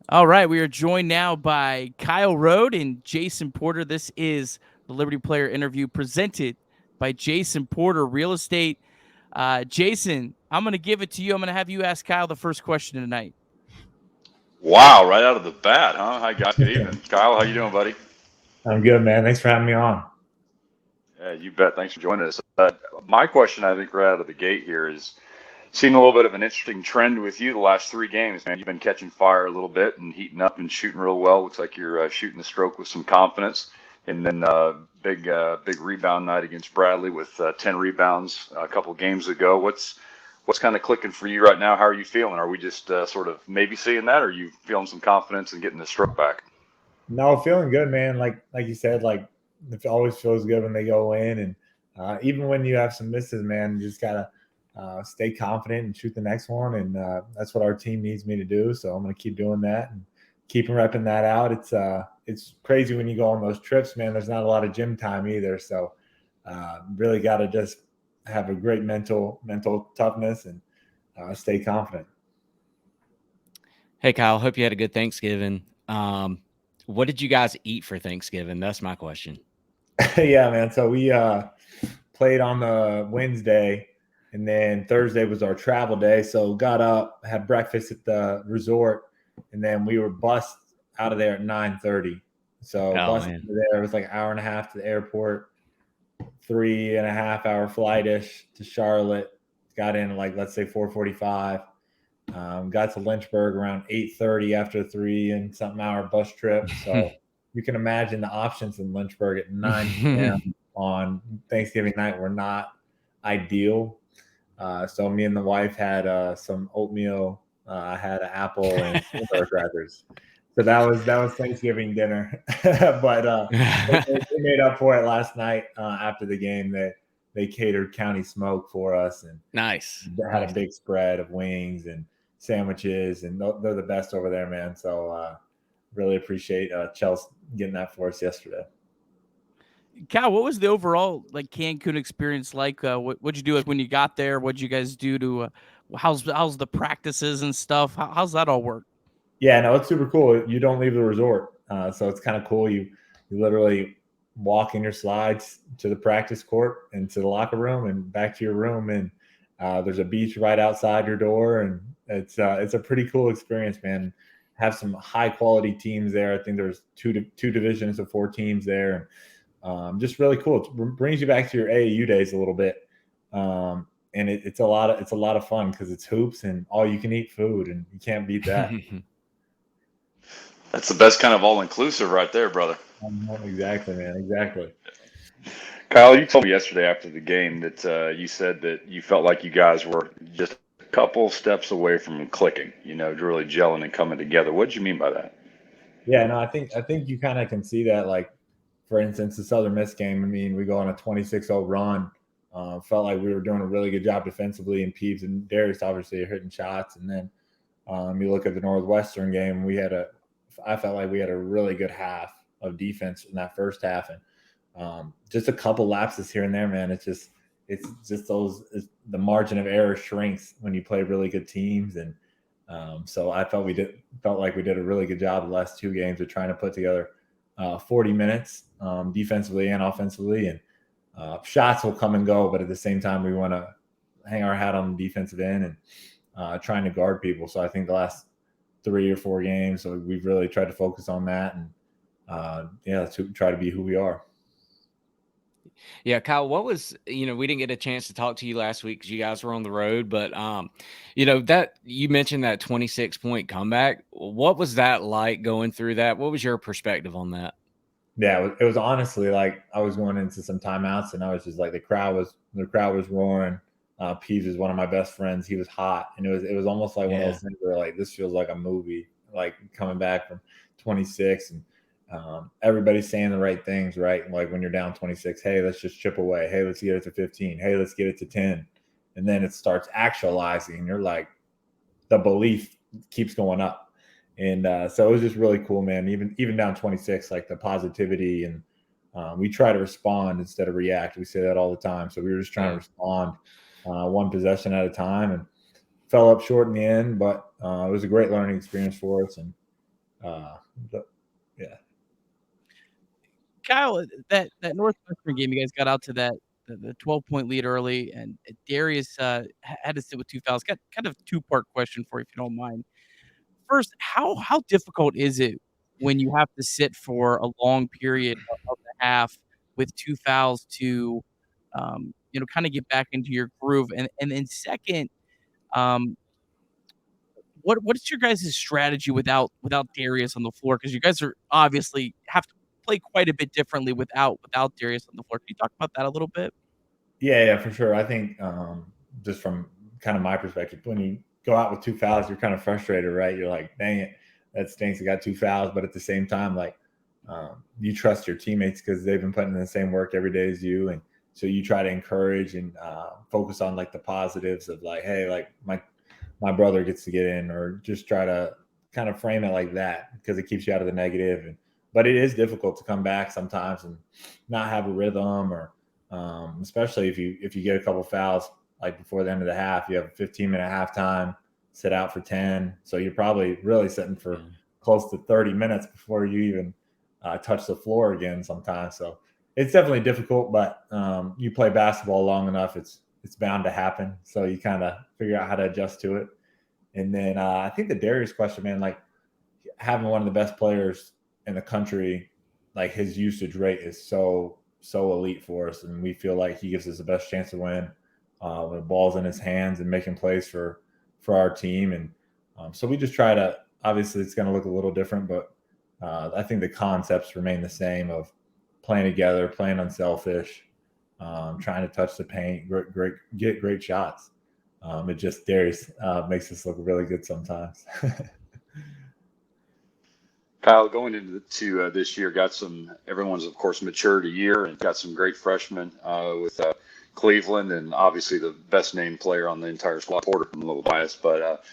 All right, we are joined now by Kyle Rode and Jason Porter. This is the Liberty Player interview presented by Jason Porter Real Estate. Jason, I'm going to give it to you. I'm going to have you ask Kyle the first question tonight. Wow, right out of the bat, huh? Hi guys, good evening. Kyle, how you doing, buddy? I'm good, man. Thanks for having me on. Yeah, you bet. Thanks for joining us. My question, I think, right out of the gate here is seeing a little bit of an interesting trend with you the last three games, man. You've been catching fire a little bit and heating up and shooting real well. Looks like you're shooting the stroke with some confidence. And then big rebound night against Bradley with 10 rebounds a couple games ago. What's kind of clicking for you right now? How are you feeling? Are we just sort of maybe seeing that, or are you feeling some confidence and getting the stroke back? No, feeling good, man. Like you said, like it always feels good when they go in, and even when you have some misses, man, you just gotta stay confident and shoot the next one, and that's what our team needs me to do. So I'm gonna keep doing that and keep repping that out. It's crazy when you go on those trips, man. There's not a lot of gym time either, so really got to just have a great mental toughness and stay confident. Hey, Kyle, hope you had a good Thanksgiving. What did you guys eat for Thanksgiving? That's my question. Yeah, man. So we played on the Wednesday, and then Thursday was our travel day. So got up, had breakfast at the resort, and then we were bussed out of there at 9:30. So Oh, bussed man. there, it was like an hour and a half to the airport, 3.5 hour flight ish to Charlotte. Got in like let's say 4:45. Got to Lynchburg around 8:30 after a 3 and something hour bus trip. So you can imagine the options in Lynchburg at 9 p.m. on Thanksgiving night were not ideal. So me and the wife had some oatmeal. I had an apple and peanut crackers. So that was Thanksgiving dinner. But they made up for it last night after the game. They catered county smoke for us and Nice. had a Nice. big spread of wings and sandwiches, and they're the best over there, man. So really appreciate Chelsea getting that for us yesterday. Kyle, what was the overall like Cancun experience like? What'd you do like when you got there? What'd you guys do to? How's the practices and stuff? How's that all work? Yeah, no, it's super cool. You don't leave the resort, so it's kind of cool. You literally walk in your slides to the practice court and to the locker room and back to your room, and there's a beach right outside your door, and it's a pretty cool experience, man. Have some high quality teams there. I think there's two divisions of four teams there, and just really cool. It brings you back to your AAU days a little bit. And it's a lot of fun because it's hoops and all you can eat food, and you can't beat that. That's the best kind of all inclusive right there, brother. Exactly, man. Exactly. Kyle, you told me yesterday after the game that you said that you felt like you guys were just a couple steps away from clicking, really gelling and coming together. What did you mean by that? Yeah, no, I think you kind of can see that. Like, for instance, the Southern Miss game. I mean, we go on a 26-0 run. Felt like we were doing a really good job defensively, and Peeves and Darius obviously are hitting shots. And then you look at the Northwestern game. I felt like we had a really good half of defense in that first half, and just a couple lapses here and there, man. It's just the margin of error shrinks when you play really good teams, and so I felt like we did a really good job the last two games of trying to put together 40 minutes defensively and offensively, and shots will come and go, but at the same time we want to hang our hat on the defensive end and trying to guard people. So I think the last 3 or 4 games, so we've really tried to focus on that, and yeah, to try to be who we are. Yeah, Kyle, what was, we didn't get a chance to talk to you last week because you guys were on the road, but, that you mentioned that 26-point comeback. What was that like going through that? What was your perspective on that? Yeah, it was honestly like I was going into some timeouts, and I was just like the crowd was roaring. Peeves is one of my best friends. He was hot, and it was almost like one of Yeah. those things where like this feels like a movie, like coming back from 26, and everybody's saying the right things, right? Like when you're down 26, hey, let's just chip away. Hey, let's get it to 15. Hey, let's get it to 10, and then it starts actualizing. And you're like, the belief keeps going up, and so it was just really cool, man. Even down 26, like the positivity, and we try to respond instead of react. We say that all the time. So we were just trying to Yeah. respond one possession at a time, and fell up short in the end. But it was a great learning experience for us, and Uh, but, yeah. Kyle, that Northwestern game, you guys got out to the 12-point lead early, and Darius had to sit with two fouls. Got kind of two-part question for you, if you don't mind. First, how difficult is it when you have to sit for a long period of the half with two fouls to, kind of get back into your groove? And then second, um, what's your guys' strategy without Darius on the floor? Because you guys are obviously have to play quite a bit differently without Darius on the floor. Can you talk about that a little bit? Yeah, for sure. I think just from kind of my perspective, when you go out with two fouls, you're kind of frustrated, right? You're like, dang it, that stinks. I got two fouls, but at the same time, like you trust your teammates because they've been putting in the same work every day as you, and so you try to encourage and focus on like the positives of like, hey, like my brother gets to get in, or just try to kind of frame it like that because it keeps you out of the negative. And but it is difficult to come back sometimes and not have a rhythm, or especially if you get a couple fouls like before the end of the half. You have a 15-minute halftime, sit out for 10, so you're probably really sitting for close to 30 minutes before you even touch the floor again sometimes. So it's definitely difficult, but you play basketball long enough, it's bound to happen. So you kind of figure out how to adjust to it. And then I think the Darius question, man, like having one of the best players in the country, like his usage rate is so elite for us, and we feel like he gives us the best chance to win when the ball's in his hands and making plays for our team. And so we just try to. Obviously, it's going to look a little different, but I think the concepts remain the same of playing together, playing unselfish, trying to touch the paint, get great shots. It just Darius makes us look really good sometimes. Kyle, going into this year, everyone's of course matured a year and got some great freshmen with Cleveland, and obviously the best named player on the entire squad, Porter. I'm a little biased, but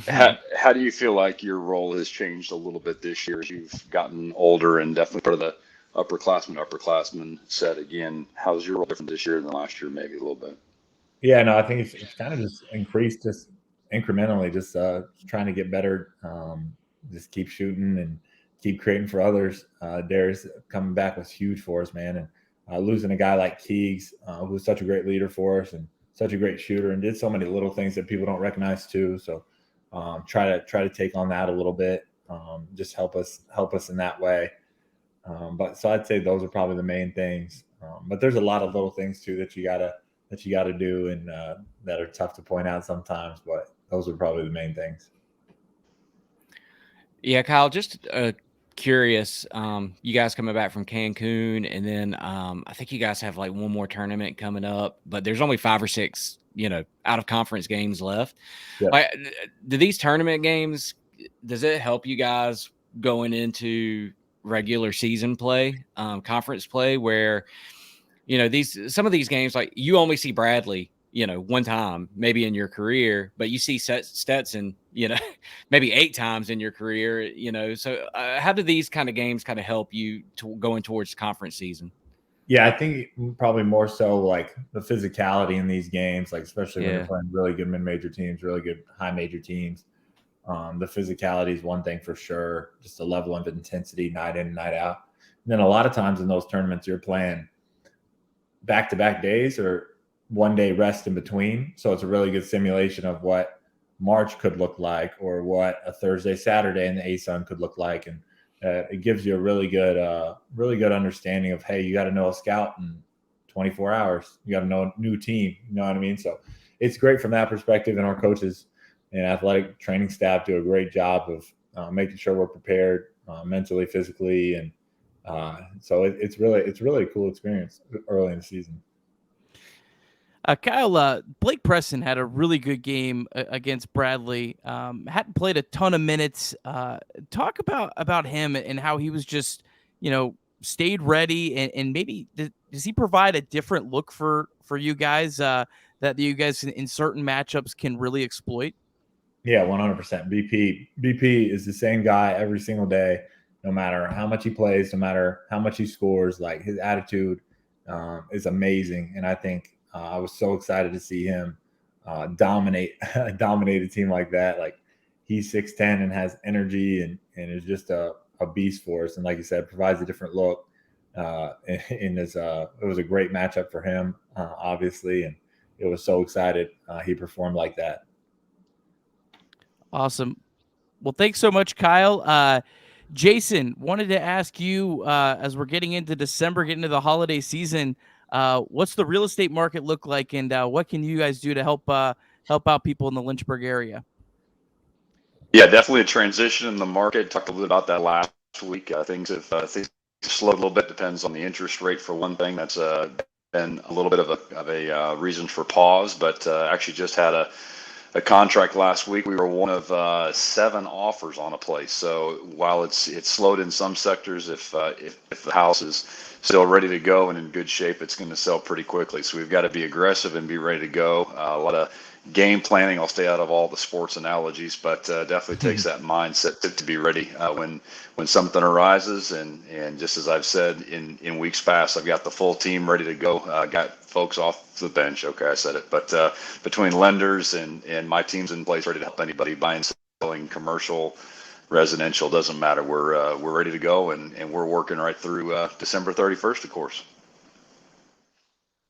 how do you feel like your role has changed a little bit this year as you've gotten older and definitely part of the upperclassmen set again? How's your role different this year than last year, maybe a little bit? Yeah, no, I think it's kind of just increased just incrementally, just trying to get better, just keep shooting and keep creating for others. Darius coming back was huge for us, man. And losing a guy like Keegs, who was such a great leader for us and such a great shooter and did so many little things that people don't recognize too. So try to take on that a little bit, just help us in that way. But so I'd say those are probably the main things. But there's a lot of little things too that you gotta do, and that are tough to point out sometimes. But those are probably the main things. Yeah, Kyle, just curious. You guys coming back from Cancun, and then I think you guys have like one more tournament coming up, but there's only 5 or 6, out of conference games left. Yep. Like, do these tournament games, does it help you guys going into regular season play, conference play, where some of these games, like you only see Bradley, one time maybe in your career, but you see Stetson, maybe 8 times in your career, so how do these kind of games kind of help you to going towards conference season? Yeah, I think probably more so like the physicality in these games, like especially when Yeah. you're playing really good mid-major teams, really good high major teams. The physicality is one thing for sure, just a level of intensity night in and night out. And then a lot of times in those tournaments, you're playing back-to-back days or one day rest in between. So it's a really good simulation of what March could look like, or what a Thursday, Saturday in the ASON could look like. And it gives you a really good understanding of, hey, you got to know a scout in 24 hours. You got to know a new team. You know what I mean? So it's great from that perspective. And our coaches and athletic training staff do a great job of making sure we're prepared mentally, physically, and so it's really a cool experience early in the season. Kyle, Blake Preston had a really good game against Bradley. Hadn't played a ton of minutes. Talk about him and how he was just, stayed ready, and maybe does he provide a different look for you guys that you guys in certain matchups can really exploit? Yeah, 100%. BP is the same guy every single day, no matter how much he plays, no matter how much he scores. Like his attitude is amazing, and I think I was so excited to see him dominate a team like that. Like he's 6'10" and has energy and is just a beast for us. And like you said, provides a different look. In this, it was a great matchup for him, obviously, and it was so excited he performed like that. Awesome. Well, thanks so much, Kyle. Jason, wanted to ask you, as we're getting into December, getting into the holiday season, what's the real estate market look like, and what can you guys do to help out people in the Lynchburg area? Yeah, definitely a transition in the market. Talked a little bit about that last week. Things have slowed a little bit. Depends on the interest rate for one thing. That's been a little bit of a reason for pause. But actually just had a contract last week. We were one of 7 offers on a place. So while it's slowed in some sectors, if the house is still ready to go and in good shape, it's going to sell pretty quickly. So we've got to be aggressive and be ready to go. A lot of game planning. I'll stay out of all the sports analogies, but definitely takes that mindset to be ready when something arises. And just as I've said in weeks past, I've got the full team ready to go. Got folks off the bench. Okay, I said it. But between lenders and my team's in place, ready to help anybody buying, selling, commercial, residential, doesn't matter. We're ready to go, and we're working right through December 31st, of course.